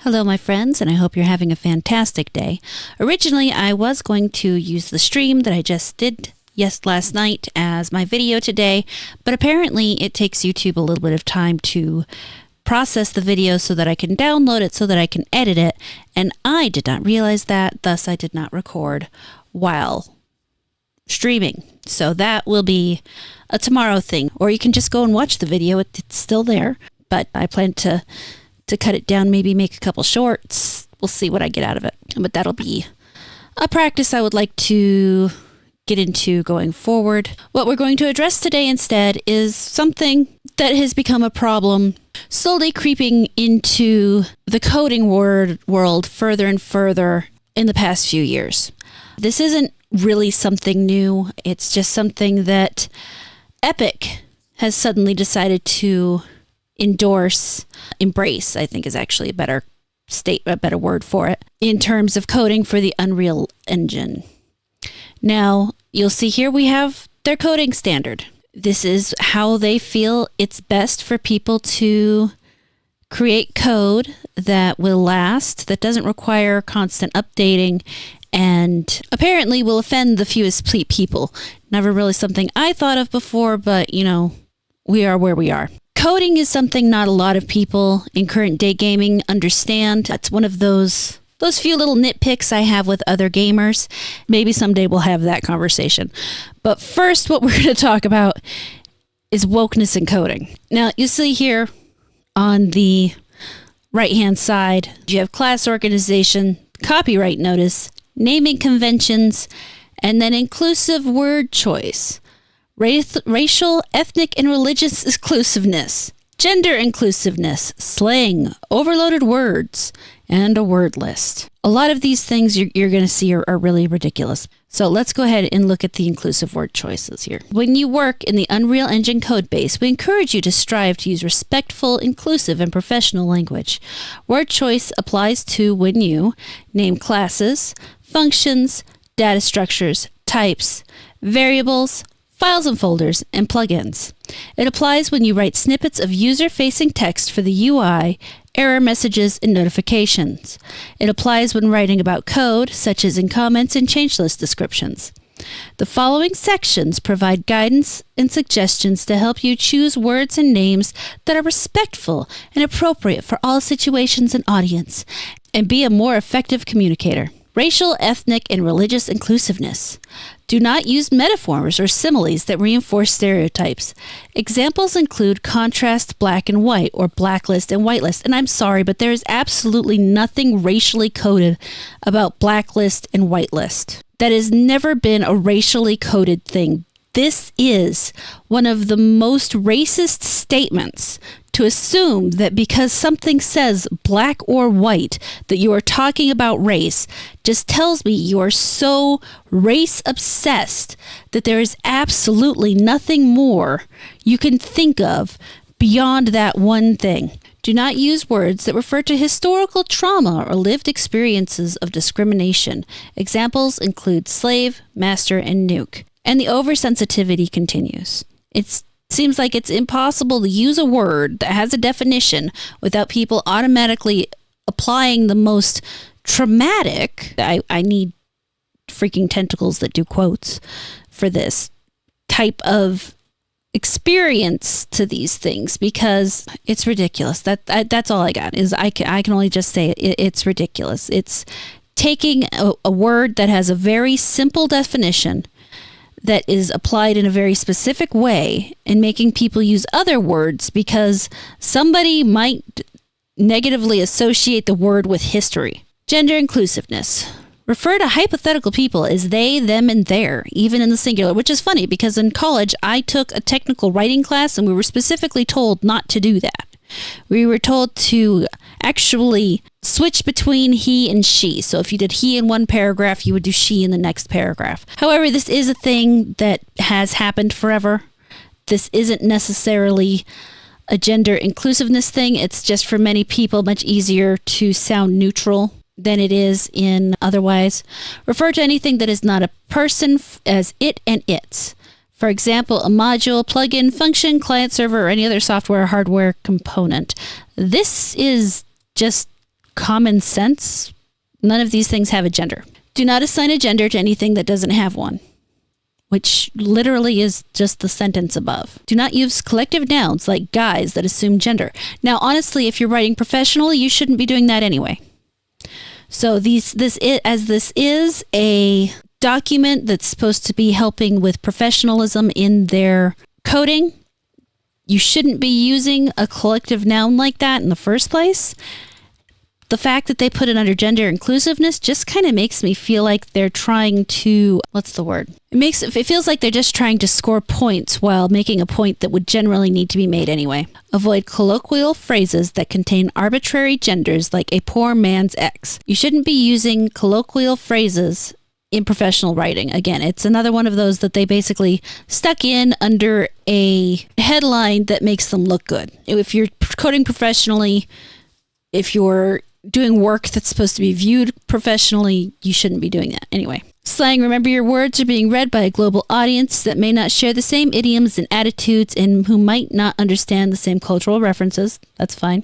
Hello, my friends, and I hope you're having a fantastic day. Originally, I was going to use the stream that I just did last night as my video today, but apparently it takes YouTube a little bit of time to process the video so that I can download it so that I can edit it, and I did not realize that, thus I did not record while streaming. So that will be a tomorrow thing, or you can just go and watch the video. It's still there, but I plan to cut it down, maybe make a couple shorts. We'll see what I get out of it. But that'll be a practice I would like to get into going forward. What we're going to address today instead is something that has become a problem, slowly creeping into the coding world further and further in the past few years. This isn't really something new. It's just something that Epic has suddenly decided to embrace, I think is actually a better word for it, in terms of coding for the Unreal Engine. Now, you'll see here we have their coding standard. This is how they feel it's best for people to create code that will last, that doesn't require constant updating, and apparently will offend the fewest people. Never really something I thought of before, but we are where we are. Coding is something not a lot of people in current day gaming understand. That's one of those few little nitpicks I have with other gamers. Maybe someday we'll have that conversation. But first, what we're going to talk about is wokeness in coding. Now, you see here on the right-hand side, you have class organization, copyright notice, naming conventions, and then inclusive word choice. Racial, ethnic, and religious inclusiveness, gender inclusiveness, slang, overloaded words, and a word list. A lot of these things you're going to see are really ridiculous. So let's go ahead and look at the inclusive word choices here. When you work in the Unreal Engine code base, we encourage you to strive to use respectful, inclusive, and professional language. Word choice applies to when you name classes, functions, data structures, types, variables, files and folders, and plugins. It applies when you write snippets of user-facing text for the UI, error messages, and notifications. It applies when writing about code, such as in comments and change list descriptions. The following sections provide guidance and suggestions to help you choose words and names that are respectful and appropriate for all situations and audience, and be a more effective communicator. Racial, ethnic, and religious inclusiveness. Do not use metaphors or similes that reinforce stereotypes. Examples include contrast black and white, or blacklist and whitelist. And I'm sorry, but there is absolutely nothing racially coded about blacklist and whitelist. That has never been a racially coded thing. This is one of the most racist statements, to assume that because something says black or white that you are talking about race just tells me you are so race obsessed that there is absolutely nothing more you can think of beyond that one thing. Do not use words that refer to historical trauma or lived experiences of discrimination. Examples include slave, master, and nuke. And the oversensitivity continues. It seems like it's impossible to use a word that has a definition without people automatically applying the most traumatic, I need freaking tentacles that do quotes for this type of experience to these things, because it's ridiculous. That's all I got, is I can only just say it's ridiculous. It's taking a word that has a very simple definition that is applied in a very specific way and making people use other words because somebody might negatively associate the word with history. Gender inclusiveness. Refer to hypothetical people as they, them, and their, even in the singular, which is funny because in college I took a technical writing class and we were specifically told not to do that. We were told to actually switch between he and she. So if you did he in one paragraph, you would do she in the next paragraph. However, this is a thing that has happened forever. This isn't necessarily a gender inclusiveness thing. It's just for many people much easier to sound neutral than it is in otherwise. Refer to anything that is not a person as it and its. For example, a module, plugin, function, client server, or any other software or hardware component. This is just common sense, none of these things have a gender. Do not assign a gender to anything that doesn't have one, which literally is just the sentence above. Do not use collective nouns like guys that assume gender. Now, honestly, if you're writing professionally, you shouldn't be doing that anyway. So this is a document that's supposed to be helping with professionalism in their coding, you shouldn't be using a collective noun like that in the first place. The fact that they put it under gender inclusiveness just kind of makes me feel like they're trying to, what's the word? It feels like they're just trying to score points while making a point that would generally need to be made anyway. Avoid colloquial phrases that contain arbitrary genders like a poor man's ex. You shouldn't be using colloquial phrases in professional writing. Again, it's another one of those that they basically stuck in under a headline that makes them look good. If you're coding professionally, if you're doing work that's supposed to be viewed professionally, you shouldn't be doing that anyway. Slang, remember your words are being read by a global audience that may not share the same idioms and attitudes and who might not understand the same cultural references. That's fine.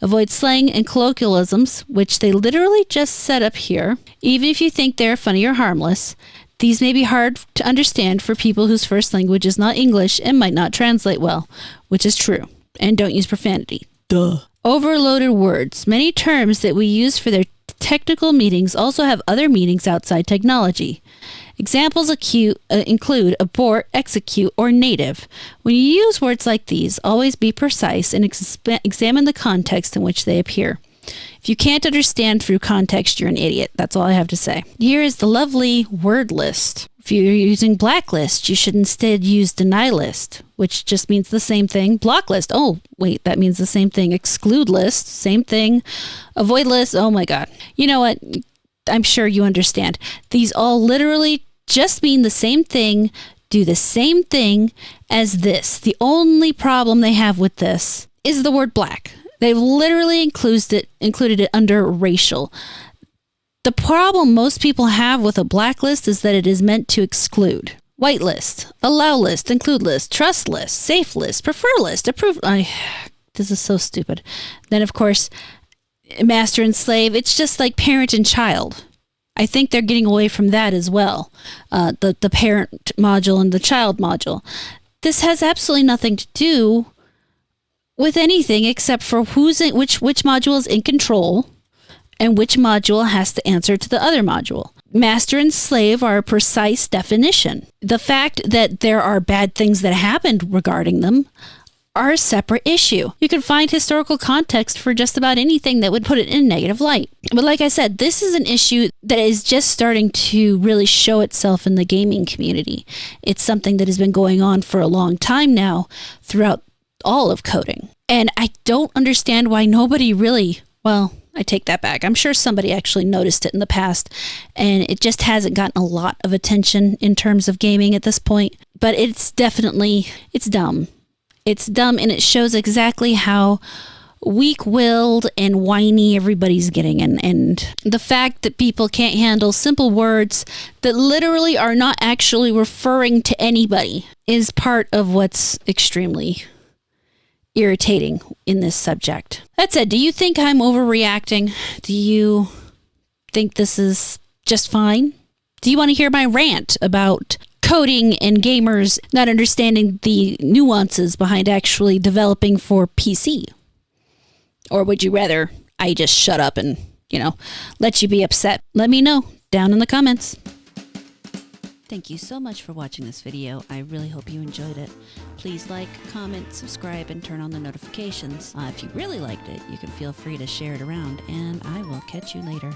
Avoid slang and colloquialisms, which they literally just set up here. Even if you think they're funny or harmless, these may be hard to understand for people whose first language is not English and might not translate well, which is true. And don't use profanity. Duh. Overloaded words. Many terms that we use for their technical meanings also have other meanings outside technology. Examples include abort, execute, or native. When you use words like these, always be precise and examine the context in which they appear. If you can't understand through context, you're an idiot. That's all I have to say. Here is the lovely word list. If you're using blacklist, you should instead use deny list, which just means the same thing. Block list. Oh, wait, that means the same thing. Exclude list, same thing. Avoid list. Oh my God. You know what? I'm sure you understand. These all literally just mean the same thing, do the same thing as this. The only problem they have with this is the word black. They've literally included it under racial. The problem most people have with a blacklist is that it is meant to exclude. Whitelist, allow list, include list, trust list, safe list, prefer list, approve. This is so stupid. Then, of course, master and slave. It's just like parent and child. I think they're getting away from that as well. The parent module and the child module. This has absolutely nothing to do with anything except for which module is in control and which module has to answer to the other module. Master and slave are a precise definition. The fact that there are bad things that happened regarding them are a separate issue. You can find historical context for just about anything that would put it in a negative light. But like I said, this is an issue that is just starting to really show itself in the gaming community. It's something that has been going on for a long time now throughout all of coding. And I don't understand why nobody really, well, I take that back. I'm sure somebody actually noticed it in the past, and it just hasn't gotten a lot of attention in terms of gaming at this point. But it's dumb. It's dumb, and it shows exactly how weak-willed and whiny everybody's getting. And the fact that people can't handle simple words that literally are not actually referring to anybody is part of what's extremely irritating in this subject. That said, do you think I'm overreacting? Do you think this is just fine? Do you want to hear my rant about coding and gamers not understanding the nuances behind actually developing for PC? Or would you rather I just shut up and, let you be upset? Let me know down in the comments. Thank you so much for watching this video. I really hope you enjoyed it. Please like, comment, subscribe, and turn on the notifications. If you really liked it, you can feel free to share it around, and I will catch you later.